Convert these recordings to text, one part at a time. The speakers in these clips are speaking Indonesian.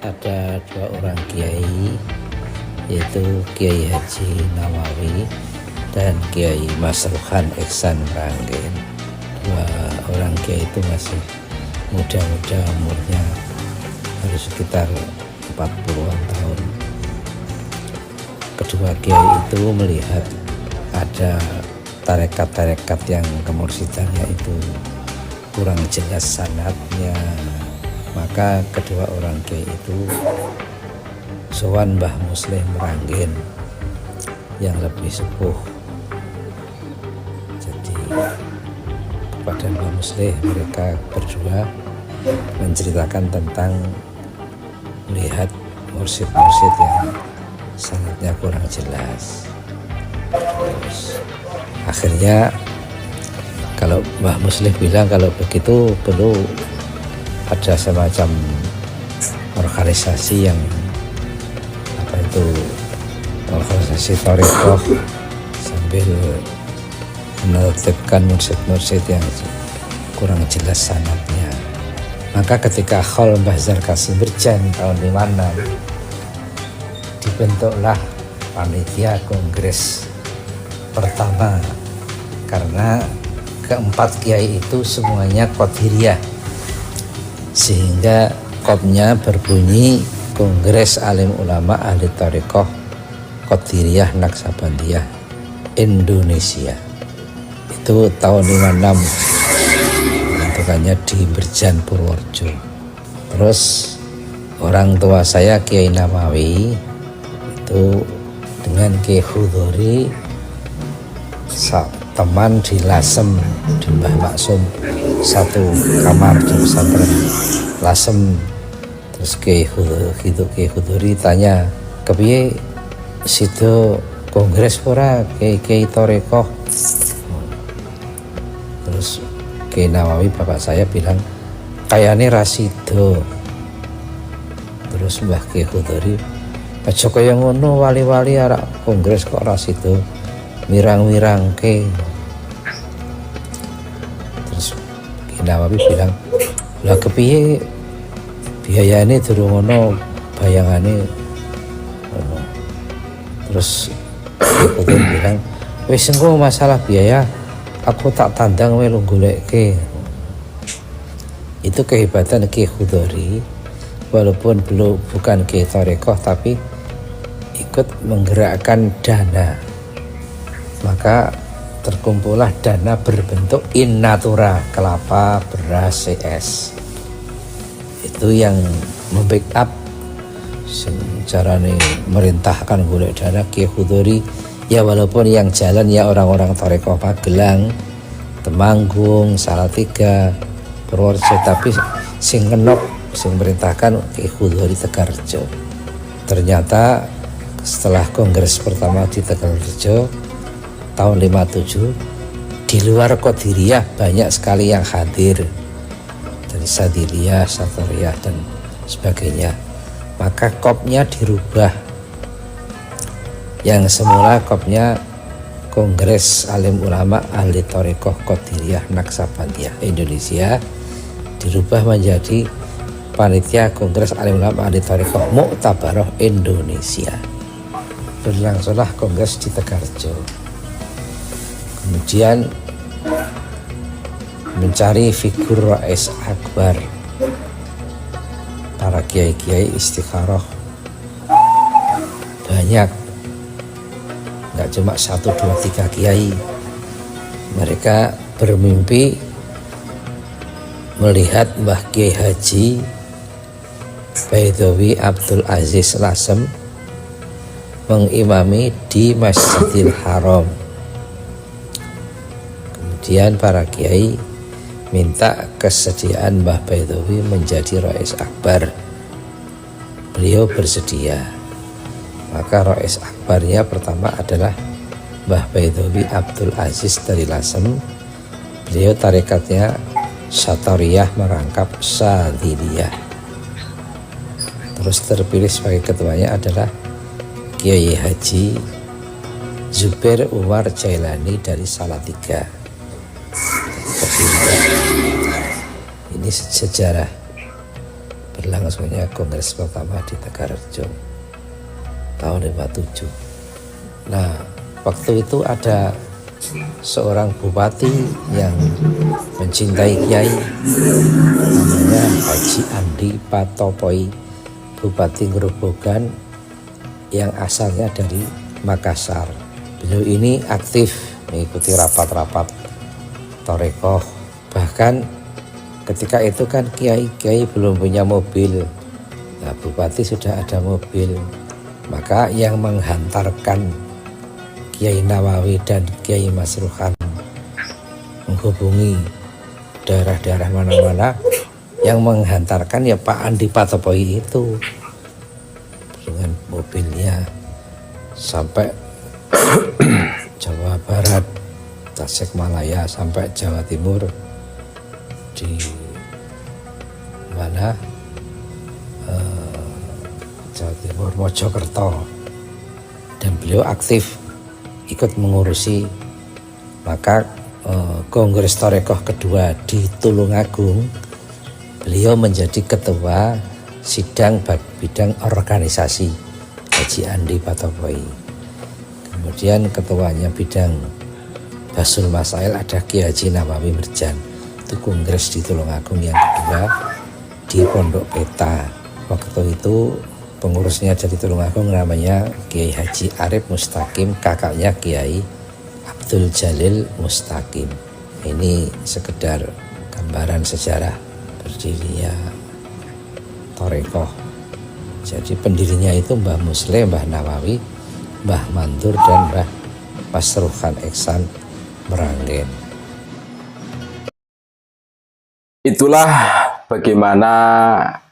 ada dua orang kiai, yaitu Kiai Haji Nawawi dan Kiai Masruhan Ihsan Meranggen. Dua orang kiai itu masih muda-muda, umurnya harus sekitar 40-an tahun. Kedua kiai itu melihat ada tarekat-tarekat yang kemursidannya itu kurang jelas sanadnya, maka kedua orang kiai itu sowan Mbah Musleh Meranggen yang lebih sepuh. Jadi kepada Mbah Musleh mereka berdua menceritakan tentang melihat mursyid-mursyid yang sanadnya kurang jelas. Terus akhirnya kalau Mbah Musleh bilang kalau begitu perlu ada semacam organisasi yang organisasi thariqah sambil menertibkan mursyid-mursyid yang kurang jelas sanadnya. Maka ketika Khol Mbah Zarkasim Berjan tahun 56 dibentuklah panitia kongres pertama, karena keempat kiai itu semuanya Qadiriyah, sehingga kopnya berbunyi Kongres Alim Ulama Ahli Thariqah Qadiriyah Naksabandiyah Indonesia. Itu tahun 56, bentukannya di Berjan Purworejo. Terus orang tua saya Kiai Nawawi itu dengan Kiai Khudhori teman di Lasem, di Mbah Maksum, satu kamar di pesantren Lasem. Terus Kiai Khudhori tanya, kepiye sido kongres ora Kiai Thariqah? Terus Kiai Nawawi bapak saya bilang kayane rasido. Terus Mbah Kiai Khudhori, aja kaya ngono, wali-wali arek kongres kok rasido, mirang-mirangke. Terus Kiai Nawawi bilang, lah kepiye biayane durung ono bayangane. Terus Kiai Khudhori bilang, wis engko masalah biaya aku tak tandang wae lu goleke. Itu kehebatan Kiai Khudhori, walaupun bukan Kiai Thariqah tapi ikut menggerakkan dana. Maka terkumpullah dana berbentuk in natura, kelapa, beras, CS. Itu yang membackup carane merintahkan golek dana Kiai Khudhori. Ya walaupun yang jalan ya orang-orang Thariqah Magelang, Temanggung, Salatiga, Purworejo, tapi sing ngenop, sing merintahkan Kiai Khudhori Tegarrejo. Ternyata setelah kongres pertama di Tegarrejo tahun 57, di luar Qadiriyah banyak sekali yang hadir dari Sadiliyah, Satoriyah dan sebagainya. Maka kopnya dirubah. Yang semula kopnya Kongres Alim Ulama Ahli Thariqah Qadiriyah Naksabandiyah Indonesia dirubah menjadi Panitia Kongres Alim Ulama Ahli Thariqah Mu'tabaroh Indonesia. Berlangsunglah kongres di Tegarrejo. Kemudian mencari figur Rais Akbar, para kiai-kiai istikharah banyak, nggak cuma 1, 2, 3 kiai. Mereka bermimpi melihat Mbah Kiai Haji Baidowi Abdul Aziz Lasem mengimami di Masjidil Haram. Kemudian para kiai minta kesediaan Mbah Baidowi menjadi Rais Akbar. Beliau bersedia. Maka Rais Akbarnya pertama adalah Mbah Baidowi Abdul Aziz dari Lasem. Beliau tarikatnya Satoriyah merangkap Sadiliyah. Terus terpilih sebagai ketuanya adalah Kiai Haji Zubair Umar Jailani dari Salatiga. Ini sejarah berlangsungnya kongres pertama di Tegarrejo tahun 57. Nah, waktu itu ada seorang bupati yang mencintai kiai, namanya Haji Andi Patopoi, Bupati Grobogan yang asalnya dari Makassar. Beliau ini aktif mengikuti rapat-rapat Torekoh. Bahkan ketika itu kan kiai-kiai belum punya mobil. Nah, bupati sudah ada mobil. Maka yang menghantarkan Kiai Nawawi dan Kiai Masruhan menghubungi daerah-daerah mana-mana, yang menghantarkan ya Pak Andi Patopoi itu dengan mobilnya sampai Jawa Barat, Tasikmalaya, sampai Jawa Timur, di mana Jawa Timur, Mojokerto, dan beliau aktif ikut mengurusi. Maka Kongres Torekoh kedua di Tulungagung, beliau menjadi ketua sidang bidang organisasi, Haji Andi Patopoi. Kemudian ketuanya bidang Basul Masail ada Kiai Haji Nawawi Merjan. Itu kongres di Tulungagung yang kedua di Pondok Peta. Waktu itu pengurusnya dari Tulungagung namanya Kiai Haji Arif Mustaqim, kakaknya Kiai Abdul Jalil Mustaqim. Ini sekedar gambaran sejarah berdirinya Torekoh. Jadi pendirinya itu Mbah Muslim, Mbah Nawawi, Mbah Mandur, dan Mbah Masruhan Ihsan Meranggen. Itulah bagaimana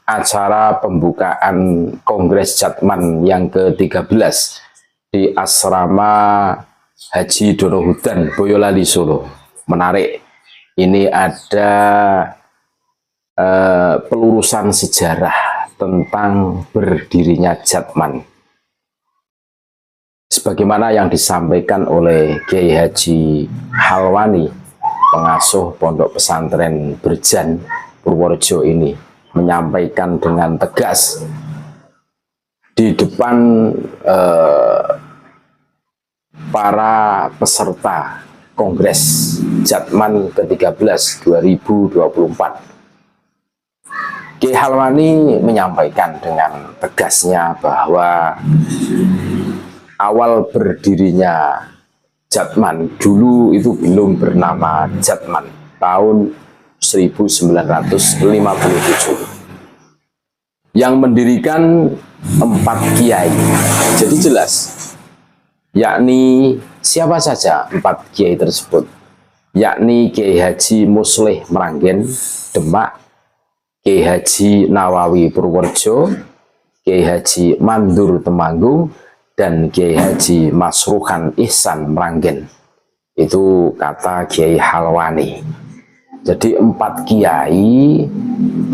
acara pembukaan Kongres Jatman yang ke-13 di Asrama Haji Donohudan, Boyolali, Solo. Menarik, ini ada pelurusan sejarah tentang berdirinya Jatman. Sebagaimana yang disampaikan oleh Kiai Haji Halwani, pengasuh Pondok Pesantren Berjan Purworejo ini, menyampaikan dengan tegas di depan para peserta Kongres Jatman ke-13 2024. Kiai Halwani menyampaikan dengan tegasnya bahwa awal berdirinya Jatman dulu itu belum bernama Jatman, tahun 1957. Yang mendirikan 4 kiai. Jadi jelas, yakni siapa saja 4 kiai tersebut, yakni Kiai Haji Muslih Meranggen, Demak, Kiai Haji Nawawi Purworejo, Kiai Haji Mandur Temanggung, dan Kiai Haji Masruhan Ihsan Meranggen. Itu kata Kiai Halwani. Jadi 4 kiai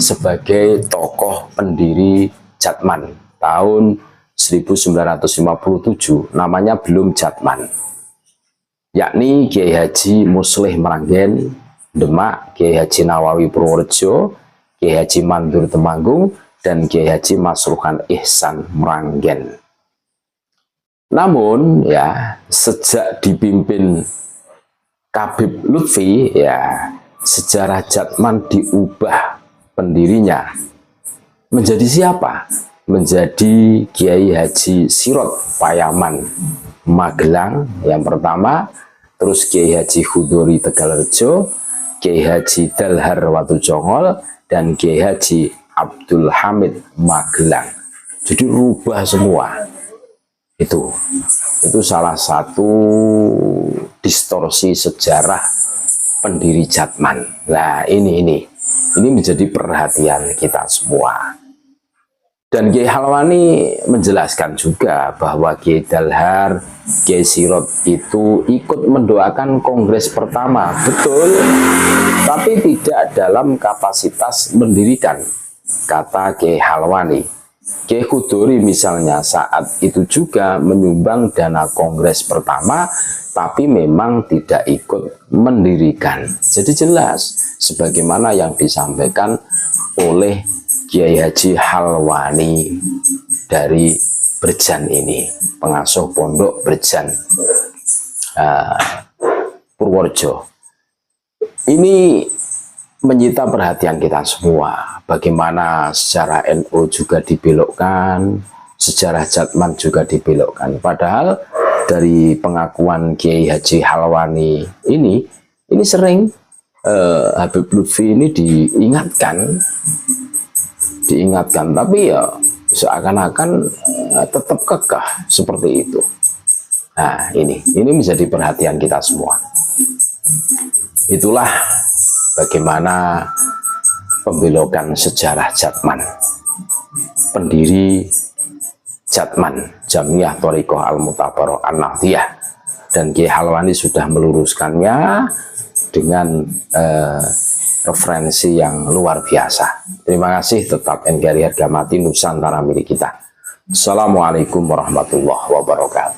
sebagai tokoh pendiri Jatman tahun 1957, namanya belum Jatman, yakni Kiai Haji Muslih Meranggen, Demak, Kiai Haji Nawawi Purworejo, Kiai Haji Mandur Temanggung, dan Kiai Haji Masruhan Ihsan Meranggen. Namun ya, sejak dipimpin Habib Lutfi, ya, sejarah Jatman diubah pendirinya menjadi siapa? Menjadi Kiai Haji Sirot Payaman Magelang yang pertama, terus Kiai Haji Hudori Tegalrejo, Kiai Haji Dalhar Watujongol, dan Kiai Haji Abdul Hamid Magelang. Jadi rubah semua. Itu salah satu distorsi sejarah pendiri Jatman. Nah, ini menjadi perhatian kita semua. Dan Kiai Halwani menjelaskan juga bahwa Kiai Dalhar, Kiai Sirot itu ikut mendoakan kongres pertama, betul, tapi tidak dalam kapasitas mendirikan, kata Kiai Halwani. Kiai Hudori misalnya saat itu juga menyumbang dana kongres pertama, tapi memang tidak ikut mendirikan. Jadi jelas, sebagaimana yang disampaikan oleh Kiai Haji Halwani dari Berjan ini, pengasuh pondok Berjan Purworejo. Ini menyita perhatian kita semua. Bagaimana sejarah NU juga dibelokkan, sejarah Jatman juga dibelokkan. Padahal dari pengakuan Kiai Haji Halwani ini sering Habib Lutfi ini diingatkan, tapi ya seakan-akan tetap kekeh seperti itu. Nah, ini menjadi perhatian kita semua. Itulah bagaimana pembelokan sejarah Jatman. Pendiri Jatman, Jamiah Thariqah Al-Mutabarak An-Nahdiyah, dan Kiai Halwani sudah meluruskannya dengan referensi yang luar biasa. Terima kasih. Tetap NKRI harga mati, Nusantara milik kita. Assalamualaikum warahmatullahi wabarakatuh.